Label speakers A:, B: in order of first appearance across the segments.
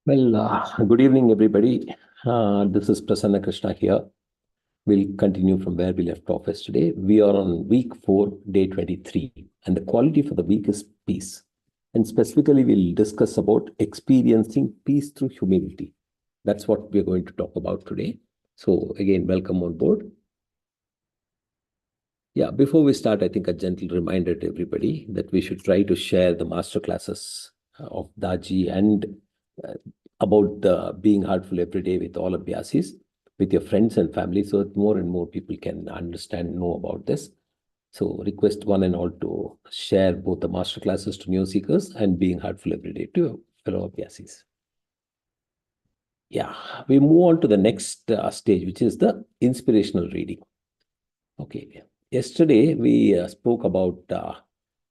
A: Good evening, everybody. This is Prasanna Krishna here. We'll continue from where we left off yesterday. We are on week 4, day 23, and the quality for the week is peace. And specifically, we'll discuss about experiencing peace through humility. That's what we're going to talk about today. So again, welcome on board. Yeah, before we start, I think a gentle reminder to everybody that we should try to share the masterclasses of Daji and about being heartful every day with all abhyasis, with your friends and family, so that more and more people can understand, know about this. So request one and all to share both the masterclasses to new seekers and being heartful every day to fellow abhyasis. Yeah, we move on to the next stage, which is the inspirational reading. Okay, yesterday we spoke about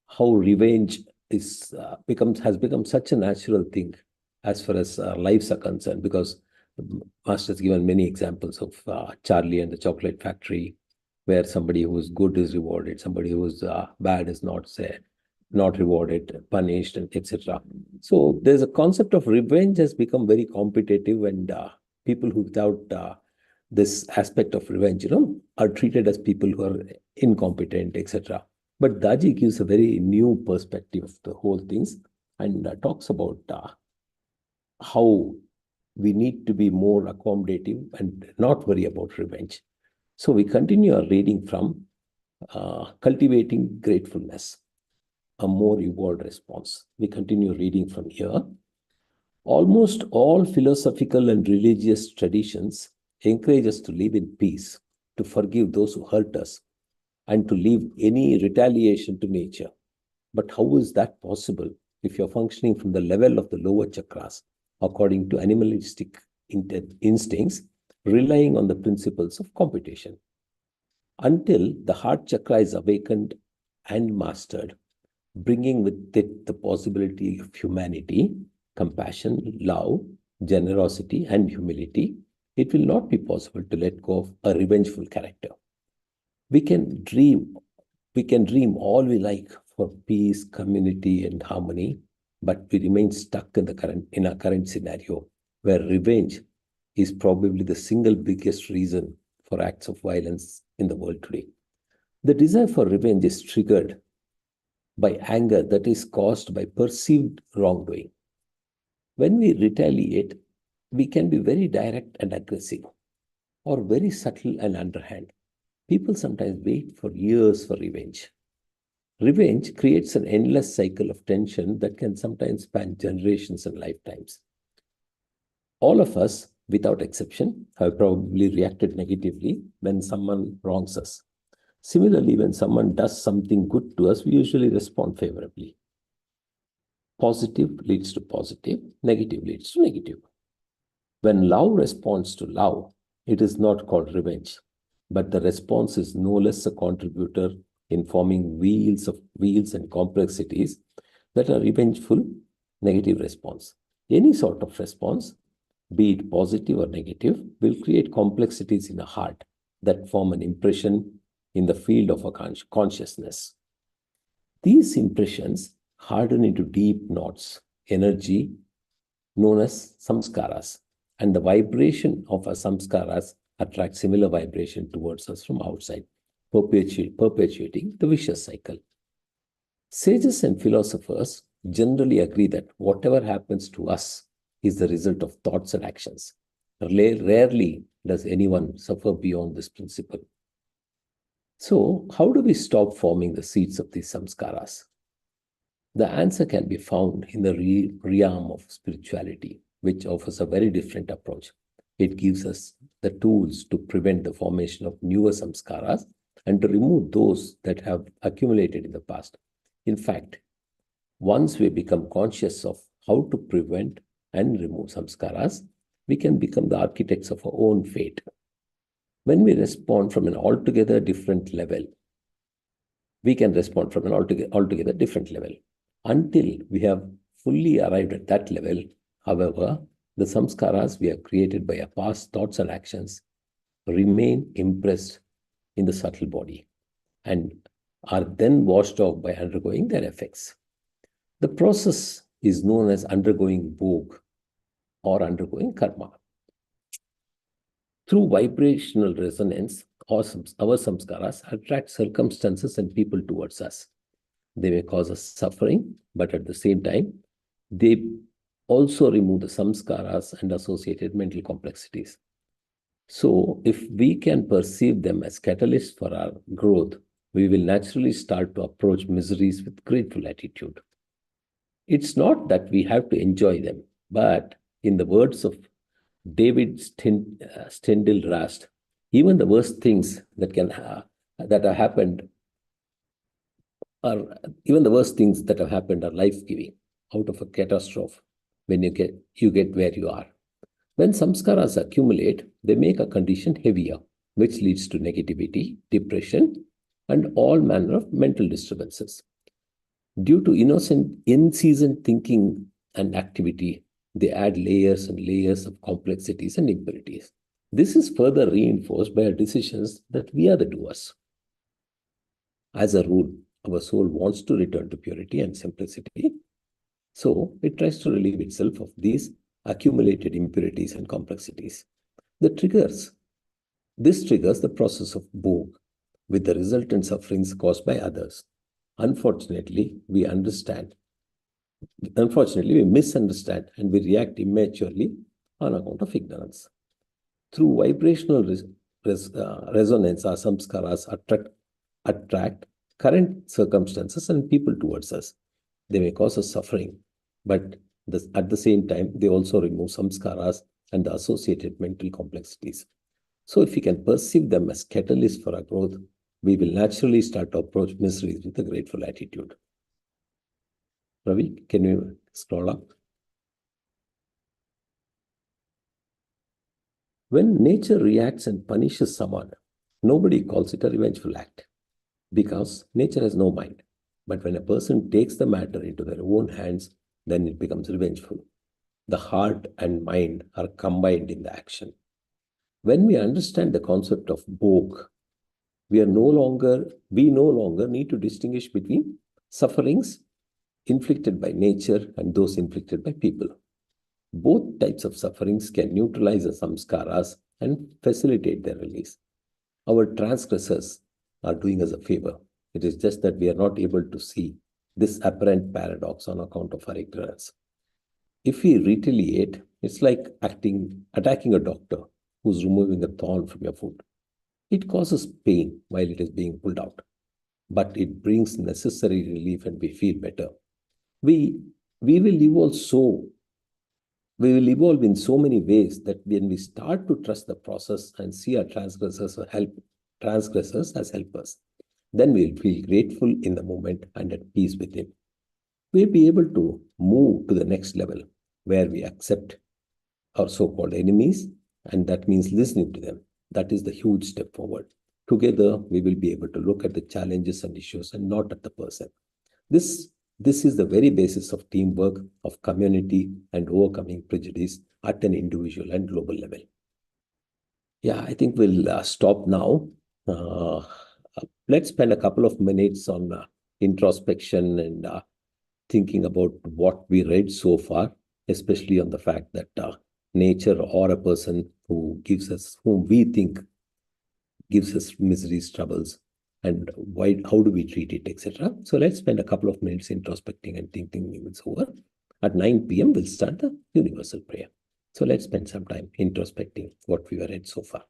A: how revenge is has become such a natural thing as far as lives are concerned, because the Master has given many examples of Charlie and the Chocolate Factory, where somebody who is good is rewarded, somebody who is bad is not rewarded, punished, and etc. So there's a concept of revenge has become very competitive, and people who without this aspect of revenge, are treated as people who are incompetent, etc. But Daji gives a very new perspective of the whole things and talks about how we need to be more accommodative and not worry about revenge. So we continue our reading from Cultivating Gratefulness, a More Evolved Response. We continue reading from here. Almost all philosophical and religious traditions encourage us to live in peace, to forgive those who hurt us, and to leave any retaliation to nature. But how is that possible if you're functioning from the level of the lower chakras, according to animalistic instincts, relying on the principles of competition? Until the heart chakra is awakened and mastered, bringing with it the possibility of humanity, compassion, love, generosity, and humility, it will not be possible to let go of a revengeful character. We can dream all we like for peace, community, and harmony, but we remain stuck in our current scenario, where revenge is probably the single biggest reason for acts of violence in the world today. The desire for revenge is triggered by anger that is caused by perceived wrongdoing. When we retaliate, we can be very direct and aggressive, or very subtle and underhand. People sometimes wait for years for revenge. Revenge creates an endless cycle of tension that can sometimes span generations and lifetimes. All of us, without exception, have probably reacted negatively when someone wrongs us. Similarly, when someone does something good to us, we usually respond favorably. Positive leads to positive, negative leads to negative. When love responds to love, it is not called revenge, but the response is no less a contributor in forming wheels and complexities that are revengeful, negative response. Any sort of response, be it positive or negative, will create complexities in a heart that form an impression in the field of a consciousness. These impressions harden into deep knots, energy known as samskaras, and the vibration of our samskaras attracts similar vibration towards us from outside, perpetuating the vicious cycle. Sages and philosophers generally agree that whatever happens to us is the result of thoughts and actions. Rarely does anyone suffer beyond this principle. So, how do we stop forming the seeds of these samskaras? The answer can be found in the realm of spirituality, which offers a very different approach. It gives us the tools to prevent the formation of newer samskaras and to remove those that have accumulated in the past. In fact, once we become conscious of how to prevent and remove samskaras, we can become the architects of our own fate. When we respond from an altogether different level, we can respond from an altogether different level. Until we have fully arrived at that level, however, the samskaras we have created by our past thoughts and actions remain impressed in the subtle body and are then washed off by undergoing their effects. The process is known as undergoing vogue, or undergoing karma. Through vibrational resonance, our samskaras attract circumstances and people towards us. They may cause us suffering, but at the same time, they also remove the samskaras and associated mental complexities. So, if we can perceive them as catalysts for our growth, we will naturally start to approach miseries with grateful attitude. It's not that we have to enjoy them, but in the words of David Stendhal Rast, even the worst things that have happened are even the worst things that have happened are life-giving. Out of a catastrophe, when you get where you are. When samskaras accumulate, they make a condition heavier, which leads to negativity, depression, and all manner of mental disturbances. Due to in-season thinking and activity, they add layers and layers of complexities and impurities. This is further reinforced by our decisions that we are the doers. As a rule, our soul wants to return to purity and simplicity, so it tries to relieve itself of these accumulated impurities and complexities. This triggers the process of bhog, with the resultant sufferings caused by others. Unfortunately, we misunderstand and we react immaturely on account of ignorance. Through vibrational resonance, our samskaras attract current circumstances and people towards us. They may cause us suffering, but at the same time, they also remove samskaras and the associated mental complexities. So if we can perceive them as catalysts for our growth, we will naturally start to approach miseries with a grateful attitude. Ravi, can you scroll up? When nature reacts and punishes someone, nobody calls it a revengeful act because nature has no mind. But when a person takes the matter into their own hands, then it becomes revengeful. The heart and mind are combined in the action. When we understand the concept of bhog, we no longer need to distinguish between sufferings inflicted by nature and those inflicted by people. Both types of sufferings can neutralize the samskaras and facilitate their release. Our transgressors are doing us a favor. It is just that we are not able to see this apparent paradox on account of our ignorance. If we retaliate, it's like attacking a doctor who's removing a thorn from your foot. It causes pain while it is being pulled out, but it brings necessary relief and we feel better. We will evolve in so many ways that when we start to trust the process and see our transgressors as helpers, then we'll feel grateful in the moment and at peace with Him. We'll be able to move to the next level where we accept our so-called enemies, and that means listening to them. That is the huge step forward. Together, we will be able to look at the challenges and issues and not at the person. This is the very basis of teamwork, of community, and overcoming prejudice at an individual and global level. Yeah, I think we'll stop now. Let's spend a couple of minutes on introspection and thinking about what we read so far, especially on the fact that nature or a person whom we think gives us miseries, troubles, and how do we treat it, etc. So let's spend a couple of minutes introspecting and thinking it's over. At 9 p.m., we'll start the universal prayer. So let's spend some time introspecting what we have read so far.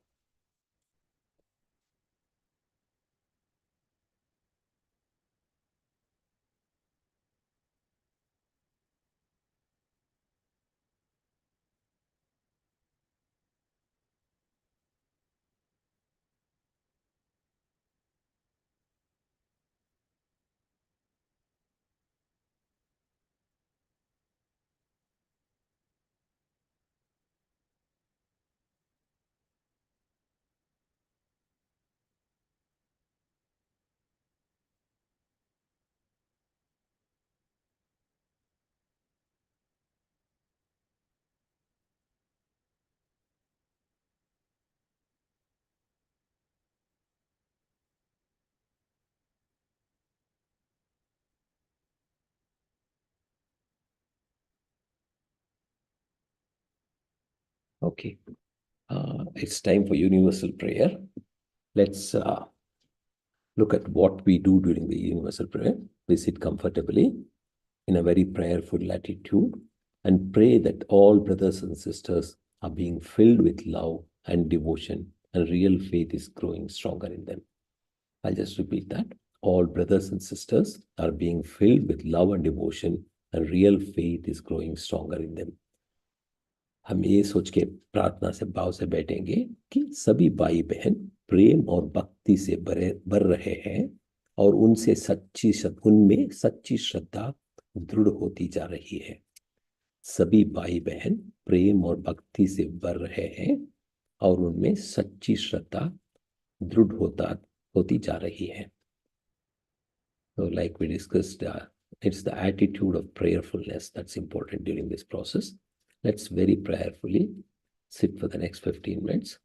A: Okay, it's time for universal prayer. Let's look at what we do during the universal prayer. We sit comfortably in a very prayerful attitude and pray that all brothers and sisters are being filled with love and devotion, and real faith is growing stronger in them. I'll just repeat that. All brothers and sisters are being filled with love and devotion, and real faith is growing stronger in them. हम ये सोच के प्रार्थना से भाव से बैठेंगे कि सभी भाई बहन प्रेम और भक्ति से भर रहे हैं और उनमें सच्ची श्रद्धा दृढ़ होती जा रही है। सभी भाई बहन प्रेम और भक्ति से भर रहे हैं और उनमें सच्ची श्रद्धा दृढ़ होती जा रही है। So like we discussed, it's the attitude of prayerfulness that's important during this process. Let's very prayerfully sit for the next 15 minutes.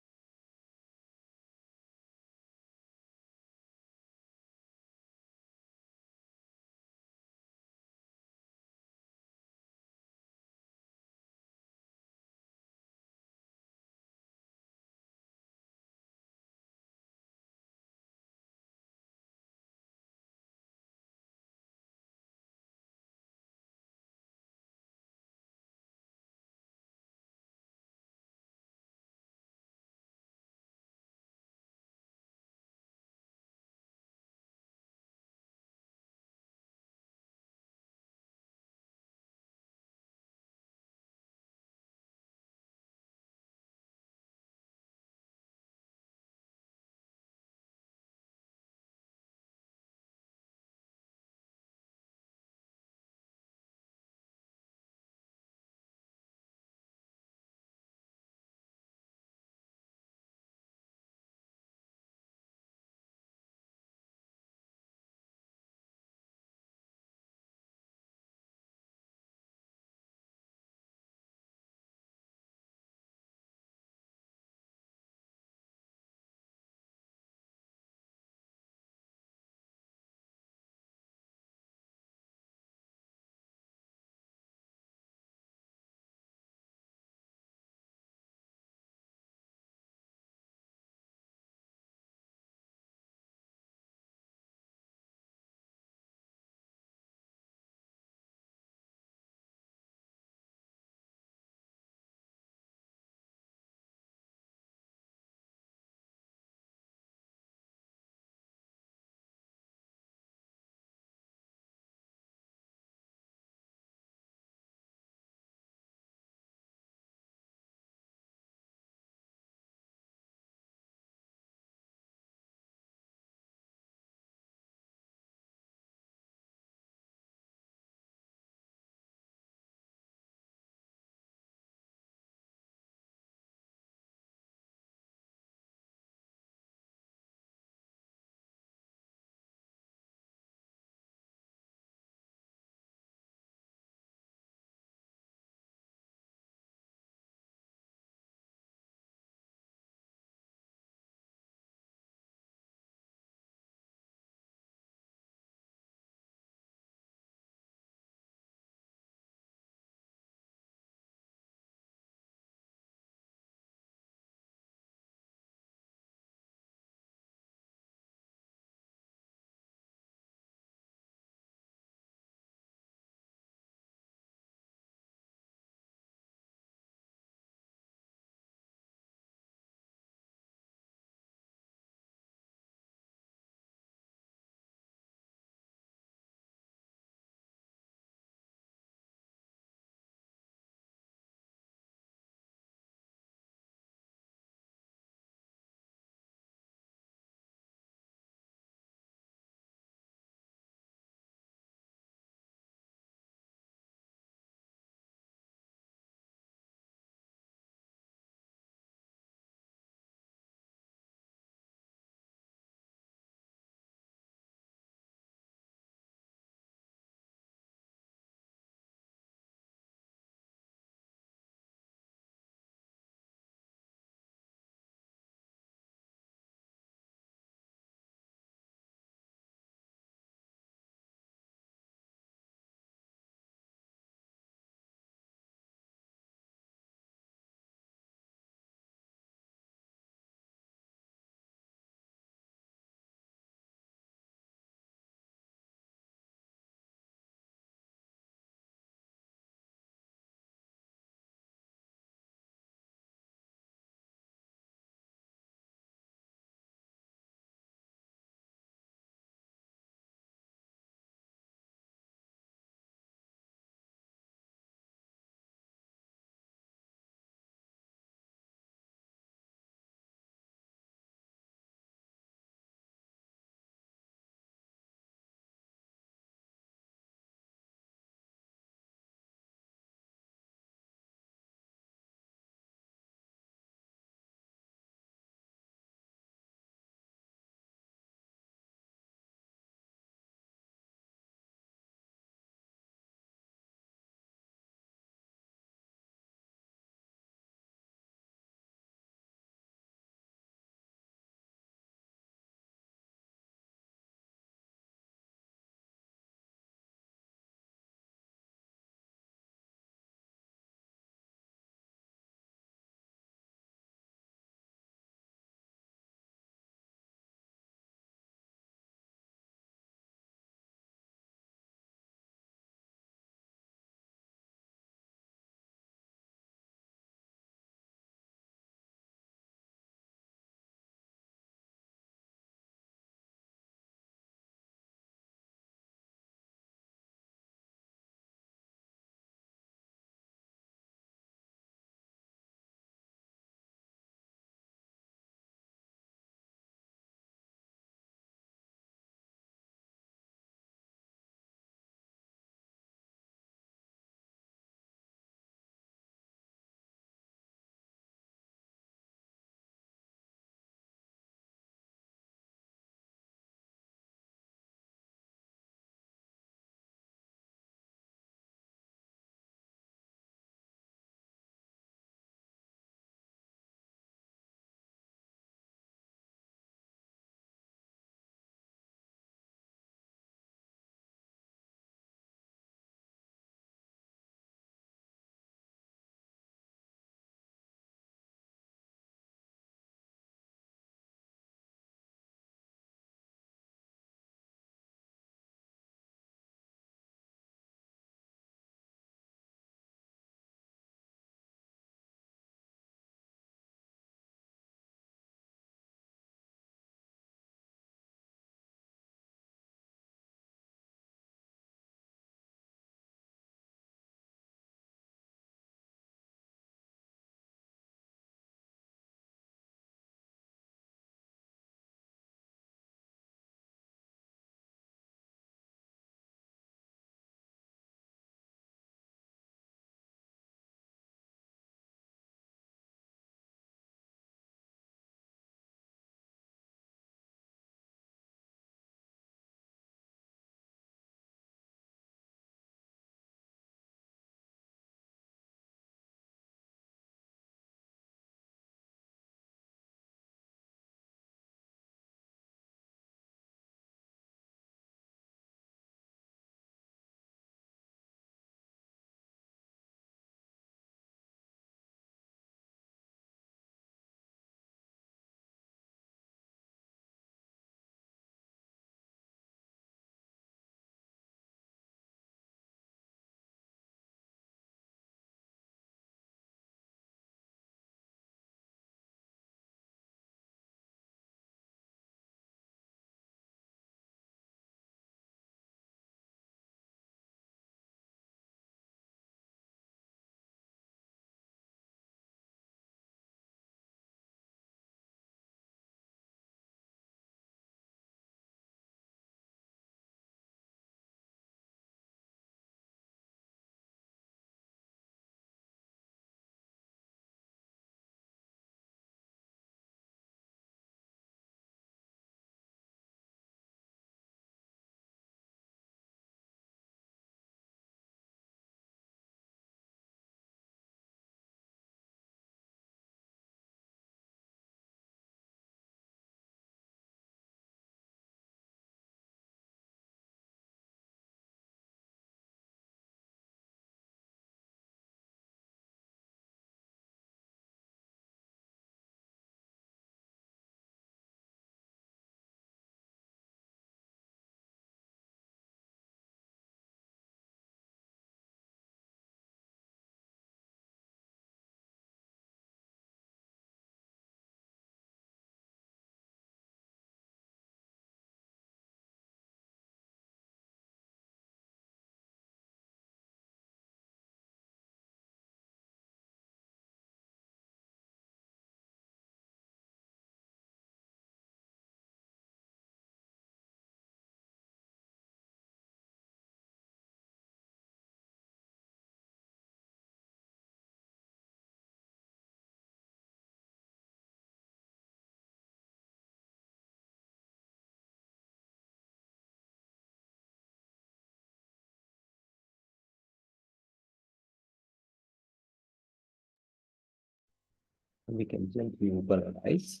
A: We can gently open our eyes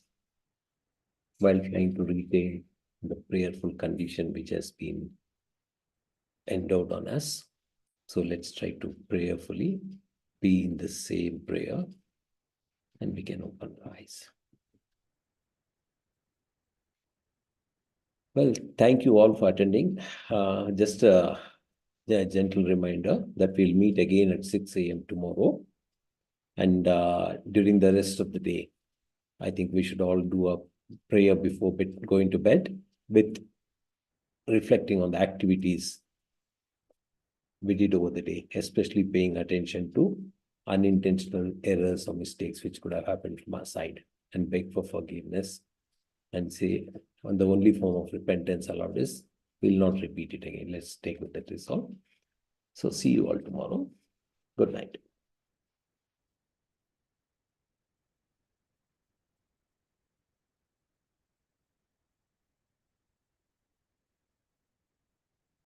A: while trying to retain the prayerful condition which has been endowed on us. So let's try to prayerfully be in the same prayer, and we can open our eyes. Well, thank you all for attending. Just a gentle reminder that we'll meet again at 6 a.m. tomorrow. And during the rest of the day, I think we should all do a prayer before going to bed with reflecting on the activities we did over the day, especially paying attention to unintentional errors or mistakes which could have happened from our side, and beg for forgiveness and say, and the only form of repentance allowed is, we'll not repeat it again. Let's take with that resolve. So see you all tomorrow. Good night.